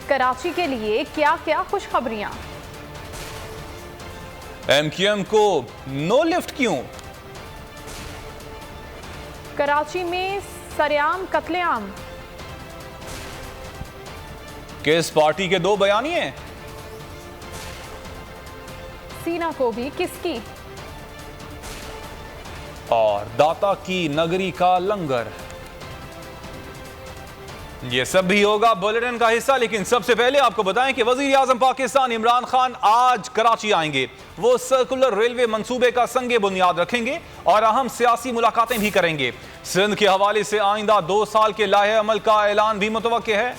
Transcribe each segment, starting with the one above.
कराची के लिए क्या क्या खुशखबरियां। एमक्यूएम को नो लिफ्ट क्यों? कराची में सरेआम कत्लेआम। किस पार्टी के 2 बयानिए? सीना को भी किसकी? और दाता की नगरी का लंगर। ये सब भी होगा बुलेटिन का हिस्सा, लेकिन सबसे पहले आपको बताएं कि वजीर आजम पाकिस्तान इमरान खान आज कराची आएंगे। वो सर्कुलर रेलवे मंसूबे का संगे बुनियाद रखेंगे और अहम सियासी मुलाकातें भी करेंगे। सिंध के हवाले से आइंदा 2 साल के लाहे अमल का ऐलान भी मुतवक्के है।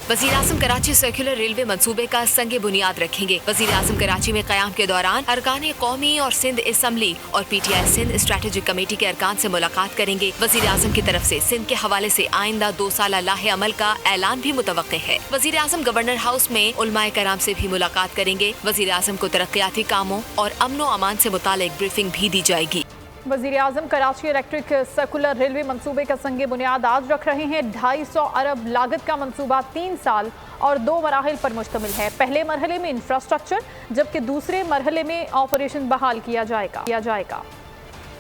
वज़ीर आज़म कराची सर्कुलर रेलवे मंसूबे का संगे बुनियाद रखेंगे। वज़ीर आज़म कराची में क़याम के दौरान अरकान कौमी और सिंध असम्बली और PTI सिंध स्ट्रेटेजिक कमेटी के अरकान से मुलाकात करेंगे। वज़ीर आज़म की तरफ से सिंध के हवाले से आइंदा 2 साल लाहे अमल का ऐलान भी मुतवक्के है। वज़ीर आज़म गवर्नर हाउस में उलमाए कराम से भी मुलाकात करेंगे। वज़ीर आज़म को तरक्याती कामों और अमन व अमान से मुतालिक ब्रीफिंग भी दी जाएगी। वज़ीर आज़म कराची इलेक्ट्रिक सर्कुलर रेलवे मंसूबे का संगे बुनियाद आज रख रहे हैं। 250 अरब लागत का मंसूबा 3 साल और 2 मराहिल पर मुश्तमिल है। पहले मरहले में इंफ्रास्ट्रक्चर, जबकि दूसरे मरहले में ऑपरेशन बहाल किया जाएगा।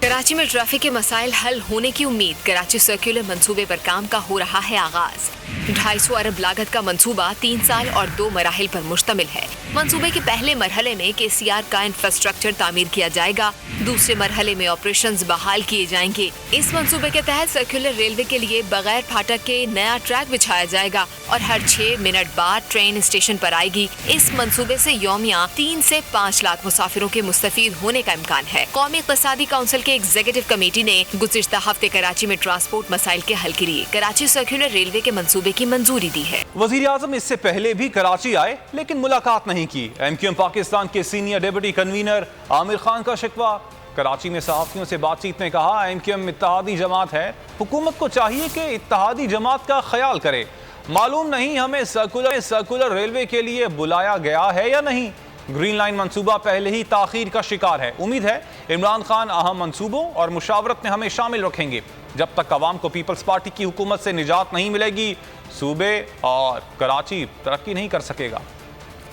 कराची में ट्रैफिक के मसाइल हल होने की उम्मीद। कराची सर्कुलर मंसूबे पर काम का हो रहा है आगाज। 250 अरब लागत का मंसूबा 3 साल और 2 मराहिल पर मुश्तमिल है। मंसूबे के पहले मरहले में KCR का इंफ्रास्ट्रक्चर तामीर किया जाएगा। दूसरे मरहले में ऑपरेशंस बहाल किए जाएंगे। इस मंसूबे के तहत सर्कुलर रेलवे के लिए बगैर फाटक के नया ट्रैक बिछाया जाएगा और हर 6 मिनट बाद ट्रेन स्टेशन पर आएगी। इस मंसूबे से यौमिया 3 से 5 लाख मुसाफिरों के मुस्तफीद होने का इम्कान है। कौमी इक़्तिसादी काउंसिल के एग्जीक्यूटिव कमेटी ने गुज़िश्ता हफ्ते कराची में ट्रांसपोर्ट मसाइल के हल के लिए कराची सर्कुलर रेलवे के मंसूबे की मंजूरी दी है। वजीर आजम इससे पहले भी कराची आए, लेकिन मुलाकात नहीं की। एमक्यूएम पाकिस्तान के senior deputy convener Aamir Khan का शिकवा। कराची में सहाफियों से बातचीत में कहा, एमक्यूएम इत्तेहादी जमात है, हुकूमत को चाहिए कि इत्तेहादी जमात का ख्याल करे। मालूम नहीं हमें सर्कुलर रेलवे के लिए बुलाया गया है या नहीं। ग्रीन लाइन मंसूबा पहले ही ताखीर का शिकार है। उम्मीद है इमरान खान अहम मंसूबों और मुशावरत में हमें शामिल रखेंगे। जब तक अवाम को पीपल्स पार्टी की हुकूमत से निजात नहीं मिलेगी, सूबे और कराची तरक्की नहीं कर सकेगा।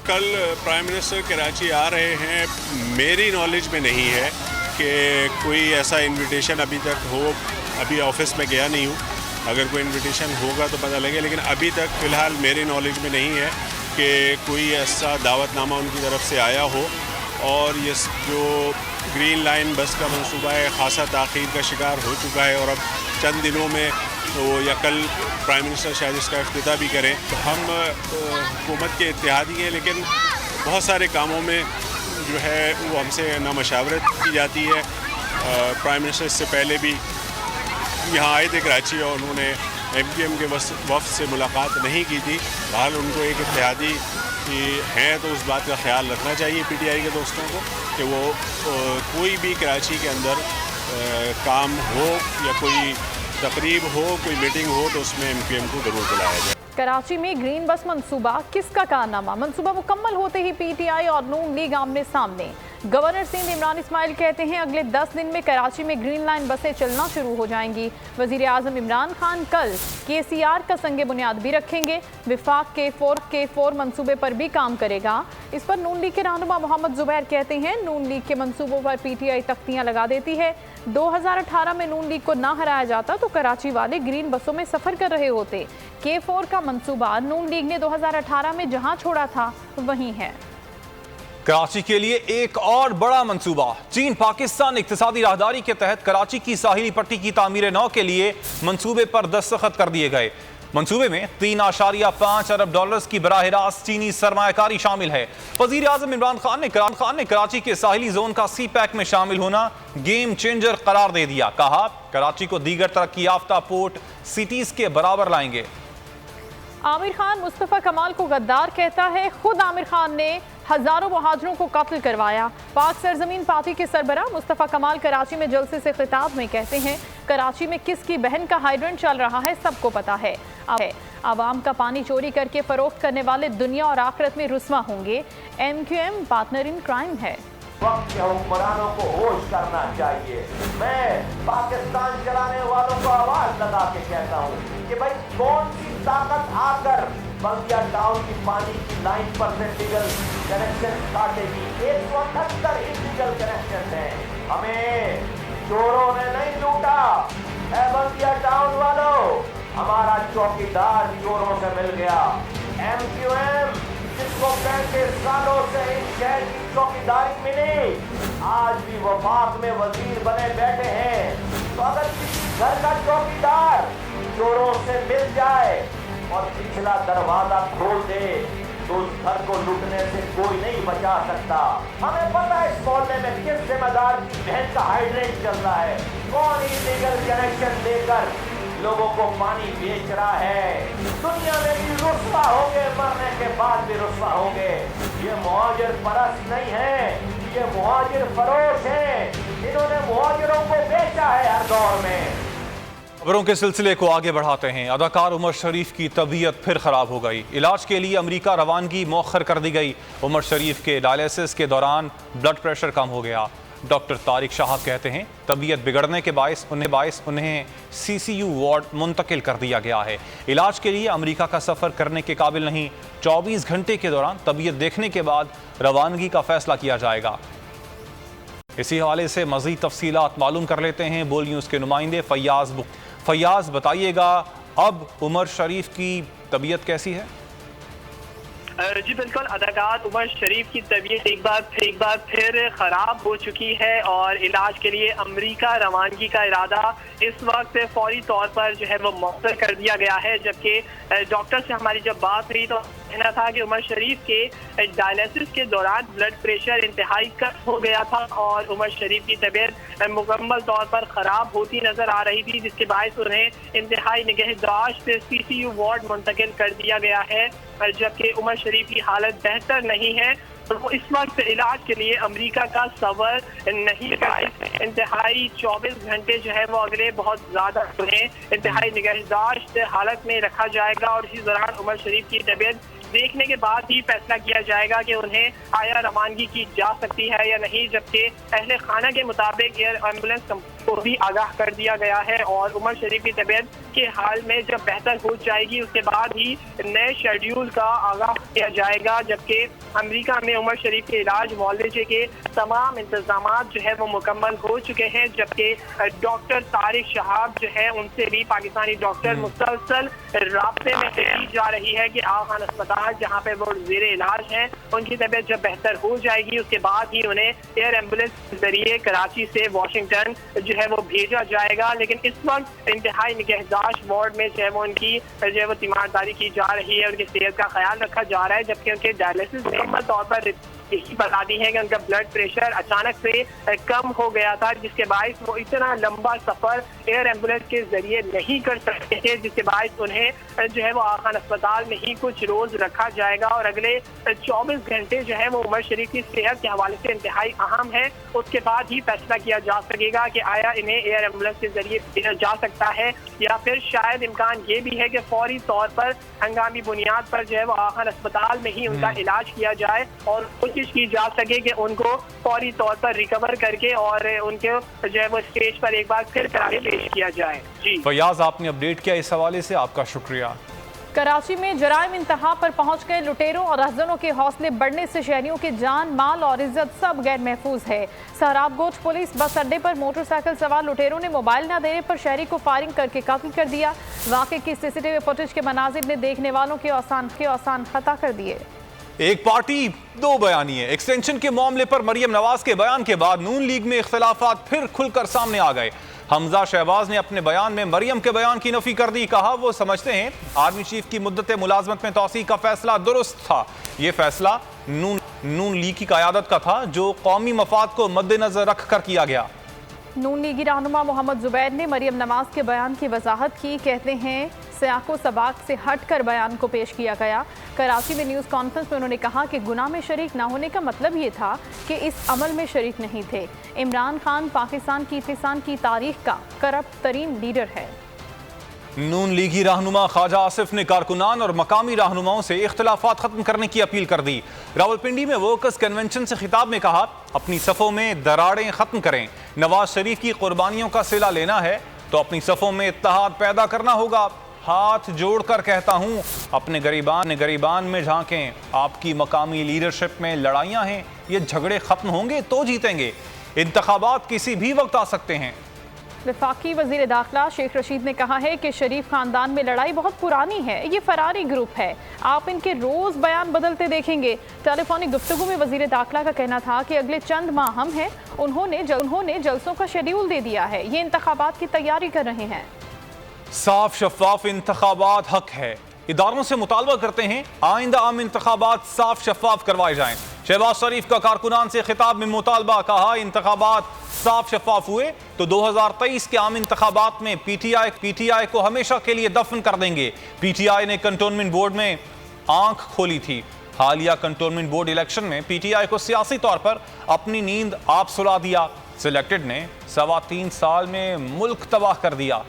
कल प्राइम मिनिस्टर कराची आ रहे हैं। मेरी नॉलेज में नहीं है कि कोई ऐसा इनविटेशन अभी तक हो। अभी ऑफिस में गया नहीं हूँ, अगर कोई इनविटेशन होगा तो पता लगे, लेकिन अभी तक फ़िलहाल मेरी नॉलेज में नहीं है कि कोई ऐसा दावतनामा उनकी तरफ से आया हो। और ये जो ग्रीन लाइन बस का मंसूबा है ख़ासा ताख़ीर का शिकार हो चुका है और अब चंद दिनों में तो या कल प्राइम मिनिस्टर शायद इसका इफ्तिताह भी करें। तो हम हुकूमत के इत्तेहादी हैं, लेकिन बहुत सारे कामों में जो है वो हमसे ना मशावरत की जाती है। प्राइम मिनिस्टर इससे पहले भी यहाँ आए थे कराची और उन्होंने एमक्यूएम के वफ़द से मुलाकात नहीं की थी। बहरहाल उनको एक इत्तेहादी हैं तो उस बात का ख्याल रखना चाहिए PTI के दोस्तों को कि वो कोई भी कराची के अंदर काम हो या कोई तकरीब हो, कोई मीटिंग हो, तो उसमें एमक्यूएम को ज़रूर बुलाया जाए। कराची में ग्रीन बस मंसूबा किसका कारनामा? मंसूबा मुकम्मल होते ही PTI और नून लीग आमने सामने। गवर्नर सिंध इमरान इस्माइल कहते हैं अगले 10 दिन में कराची में ग्रीन लाइन बसें चलना शुरू हो जाएंगी। वज़ीर आज़म इमरान खान कल KCR का संगे बुनियाद भी रखेंगे। विफाक के 4 मंसूबे पर भी काम करेगा। इस पर नून लीग के रहनुमा मोहम्मद जुबैर कहते हैं नून लीग के मंसूबों पर PTI तख्तियाँ लगा देती है। 2018 में नून लीग को ना हराया जाता तो कराची वाले ग्रीन बसों में सफ़र कर रहे होते। K4 का मंसूबा नून लीग ने 2018 में जहां छोड़ा था वहीं है। कराची के लिए एक और बड़ा मंसूबा। चीन पाकिस्तान इक्तिसादी राहदारी के तहत कराची की साहिली पट्टी की तामीर नौ के लिए मंसूबे पर दस्तखत कर दिए गए। मंसूबे में 3.5 अरब डॉलर्स की बराह रास्त चीनी सरमायाकारी शामिल है। वजीर आजम इमरान खान ने कराची के साहिली जोन का CPEC में शामिल होना गेम चेंजर करार दे दिया। कहा कराची को दीगर तरक्की याफ्ता पोर्ट सिटीज के बराबर लाएंगे। आमिर खान मुस्तफ़ा कमाल को गद्दार कहता है। खुद आमिर खान ने हजारों मुहाजिरों को कत्ल करवाया। पाक सरजमीन पार्टी के सरबराह मुस्तफ़ा कमाल कराची में जलसे से खिताब में कहते हैं कराची में किसकी बहन का हाइड्रेंट चल रहा है सबको पता है। आवाम का पानी चोरी करके फरोख्त करने वाले दुनिया और आखिरत में रुस्वा होंगे। MQM पार्टनर इन क्राइम है। वक्त के हुक्मरानों को होश करना चाहिए। मैं पाकिस्तान चलाने वालों को आवाज लगा के कहता हूँ कि भाई कौन सी ताकत आकर बल्दिया टाउन की पानी की 9% लीगल कनेक्शन काटेगी। 178 इलीगल कनेक्शन है। हमें चोरों ने नहीं लूटा है बल्दिया टाउन वालों, हमारा चौकीदार चोरों से मिल गया। MQM जिसको 35 सालों से इस शहर की चौकीदारी मिली, आज भी वफाक में वजीर बने बैठे हैं। तो अगर किसी घर का चौकीदार चोरों से मिल जाए और पिछला दरवाजा खोल दे तो उस घर को लूटने से कोई नहीं बचा सकता। हमें पता है इस मोहल्ले में किस जिम्मेदार की बहन का हाइड्रेंट चल रहा है, कौन इलीगल कनेक्शन लेकर लोगों को पानी बेच रहा है। दुनिया में भी रुस्वा होंगे, मरने के बाद भी रुस्वा होंगे। ये मुहाजिर परस्त नहीं है, ये मुहाजिर फरोश हैं। इन्होंने मुहाजिरों को बेचा है हर दौर में। खबरों के सिलसिले को आगे बढ़ाते हैं। अदाकार उमर शरीफ की तबीयत फिर खराब हो गई। इलाज के लिए अमेरिका रवानगी मौखर कर दी गई। उमर शरीफ के डायलिसिस के दौरान ब्लड प्रेशर कम हो गया। डॉक्टर तारिक शाह कहते हैं तबीयत बिगड़ने के बायस उन्हें CCU वार्ड मुंतकिल कर दिया गया है। इलाज के लिए अमेरिका का सफ़र करने के काबिल नहीं। 24 घंटे के दौरान तबीयत देखने के बाद रवानगी का फैसला किया जाएगा। इसी हवाले से मज़ीद तफसीलात मालूम कर लेते हैं बोल न्यूज़ के नुमाइंदे फैयाज बताइएगा, अब उमर शरीफ की तबीयत कैसी है? जी बिल्कुल, अदाकार उमर शरीफ की तबीयत एक बार फिर ख़राब हो चुकी है और इलाज के लिए अमेरिका रवानगी का इरादा इस वक्त फौरी तौर पर जो है वो मौखर कर दिया गया है। जबकि डॉक्टर से हमारी जब बात हुई तो कहना था कि उमर शरीफ के डायलिसिस के दौरान ब्लड प्रेशर इंतहाई कम हो गया था और उमर शरीफ की तबीयत मुकम्मल तौर पर ख़राब होती नज़र आ रही थी, जिसके बायस उन्हें इंतहाई निगहदाश्त CCU वार्ड मुंतकिल कर दिया गया है। जबकि उमर शरीफ की हालत बेहतर नहीं है तो वो इस वक्त इलाज के लिए अमेरिका का सफर नहीं कर। इंतहाई 24 घंटे जो है वो अगले बहुत ज़्यादा उन्हें इंतहाई निगहदाश्त हालत में रखा जाएगा और इसी दौरान उमर शरीफ की तबीयत देखने के बाद ही फैसला किया जाएगा कि उन्हें आया रवानगी की जा सकती है या नहीं। जबकि अहले खाना के मुताबिक एयर एम्बुलेंस को भी आगाह कर दिया गया है और उमर शरीफ की तबीयत के हाल में जब बेहतर हो जाएगी उसके बाद ही नए शेड्यूल का आगाह किया जाएगा। जबकि अमेरिका में उमर शरीफ के इलाज मुआलजे के तमाम इंतजाम जो है वो मुकम्मल हो चुके हैं। जबकि डॉक्टर तारिक शाह जो है उनसे भी पाकिस्तानी डॉक्टर मुसलसल राब्ते में की जा रही है कि आगा खान अस्पताल जहाँ पे वो ज़ेरे इलाज हैं उनकी तबीयत जब बेहतर हो जाएगी उसके बाद ही उन्हें एयर एम्बुलेंस के जरिए कराची से वाशिंगटन जो है वो भेजा जाएगा। लेकिन इस वक्त इंतहाई निगहदाश्त वार्ड में जो है वो उनकी जो है वो तीमारदारी की जा रही है, उनकी सेहत का ख्याल रखा जा रहा है। जबकि उनके डायलिसिस मुकम्मल तौर पर यही बता दी है कि उनका ब्लड प्रेशर अचानक से कम हो गया था, जिसके बायस वो इतना लंबा सफर एयर एम्बुलेंस के जरिए नहीं कर सकते थे, जिसके बायस उन्हें जो है वो आगा खान अस्पताल में ही कुछ रोज रखा जाएगा और अगले 24 घंटे जो है वो उमर शरीफ की सेहत के हवाले से इंतहाई अहम है। उसके बाद ही फैसला किया जा सकेगा कि आया इन्हें एयर एम्बुलेंस के जरिए भेजा जा सकता है या फिर शायद इम्कान ये भी है कि फौरी तौर पर हंगामी बुनियाद पर जो है वो आगा खान अस्पताल में ही उनका इलाज किया जाए और कोशिश की जा सके कि उनको फौरी तौर पर रिकवर करके और उनके जो है वो स्टेज पर एक बार फिर कराके पेश किया जाए। जी फैयाज, आपने अपडेट किया इस हवाले से, आपका शुक्रिया। कराची में जराइम इंतहा पर पहुंच गए लुटेरों और रहज़नों के हौसले बढ़ने से शहरियों की जान, माल और इज्जत सब गैर महफूज है। सहराबगोच पुलिस बस अड्डे पर मोटरसाइकिल सवार लुटेरों ने मोबाइल न देने पर शहरी को फायरिंग करके कत्ल कर दिया। वाक़े की CCTV फुटेज के मनाजिर ने देखने वालों के आसान खता कर दिए। एक पार्टी दो बयानिए। एक्सटेंशन के मामले पर मरियम नवाज के बयान के बाद नून लीग में इख्तिलाफात फिर खुलकर सामने आ गए। हमजा शहबाज ने अपने बयान में मरियम के बयान की नफी कर दी। कहा वो समझते हैं आर्मी चीफ की मुद्दत मुलाजमत में तौसी का फैसला दुरुस्त था। ये फैसला नून लीग की क़यादत का था जो कौमी मफाद को मद्देनजर रख कर किया गया। नून लीगी रहनुमा मोहम्मद जुबैर ने मरियम नवाज के बयान की वजाहत की। कहते हैं सियाको सबाक से हटकर बयान को पेश किया गया। कराची में न्यूज़ कॉन्फ्रेंस में उन्होंने कहा कि गुनाह में शरीक न होने का मतलब ये था कि इस अमल में शरीक नहीं थे। इमरान खान पाकिस्तान की इत्तिसान की तारीख का करप्ट तरीन लीडर है। नून लीगी रहनुमा ख्वाजा आसिफ ने कारकुनान और मकामी रहनुमाओं से इख्तिलाफात खत्म करने की अपील कर दी। रावलपिंडी में वर्कर्स कन्वेंशन से खिताब में कहा अपनी सफ़ों में दरारें खत्म करें। नवाज शरीफ की कुर्बानियों का सिला लेना है तो अपनी सफ़ों में इत्तेहाद पैदा करना होगा। हाथ जोड़कर कहता हूं, अपने गरीबान में झांकें। आपकी मकामी लीडरशिप में लड़ाइयां हैं, ये झगड़े खत्म होंगे तो जीतेंगे। इंतखाबात किसी भी वक्त आ सकते हैं। वफाकी वजीर दाखिला शेख रशीद ने कहा है कि शरीफ खानदान में लड़ाई बहुत पुरानी है, ये फरारी ग्रुप है, आप इनके रोज बयान बदलते देखेंगे। टेलीफोनिक गुफ्तगू में वजीर दाखिला का कहना था कि अगले चंद माह हम हैं, उन्होंने जलसों का शेड्यूल दे दिया है, ये इंतखाबात की तैयारी कर रहे हैं। साफ शफाफ इंतखाबात हक है। इदारों से मुतालबा करते हैं आइंदा आम इंतखाबात साफ शफाफ करवाए जाएं। शहबाज शरीफ का कारकुनान से खिताब में मुतालबा, कहा इंतखाबात साफ शफाफ हुए तो 2023 के आम इंतखाबात में पीटीआई को हमेशा के लिए दफन कर देंगे। पीटीआई ने कंटोनमेंट बोर्ड में आंख खोली थी। हालिया कंटोनमेंट बोर्ड इलेक्शन में पीटीआई को सियासी तौर पर अपनी नींद आप सुला दिया। सिलेक्टेड ने 3.25 साल में मुल्क तबाह कर दिया।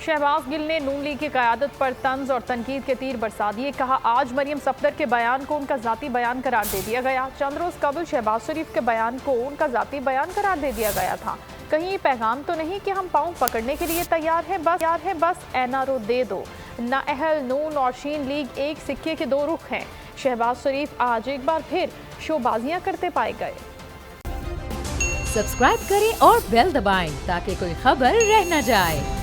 शहबाज गिल ने नून लीग की क़यादत पर तंज और तनकीद के तीर बरसा दिए। कहा आज मरियम सफदर के बयान को उनका ज़ाती बयान करार दे दिया गया। चंद रोज़ कबल शहबाज शरीफ के बयान को उनका ज़ाती बयान करार दे दिया गया था। कहीं ये पैगाम तो नहीं कि हम पाँव पकड़ने के लिए तैयार हैं, बस एनआरओ दे दो। ना अहल, नून और शीन लीग एक सिक्के के दो रुख हैं। शहबाज शरीफ आज एक बार फिर शोबाजियाँ करते पाए गए। सब्सक्राइब करें और बेल दबाएं ताकि कोई खबर रह न जाए।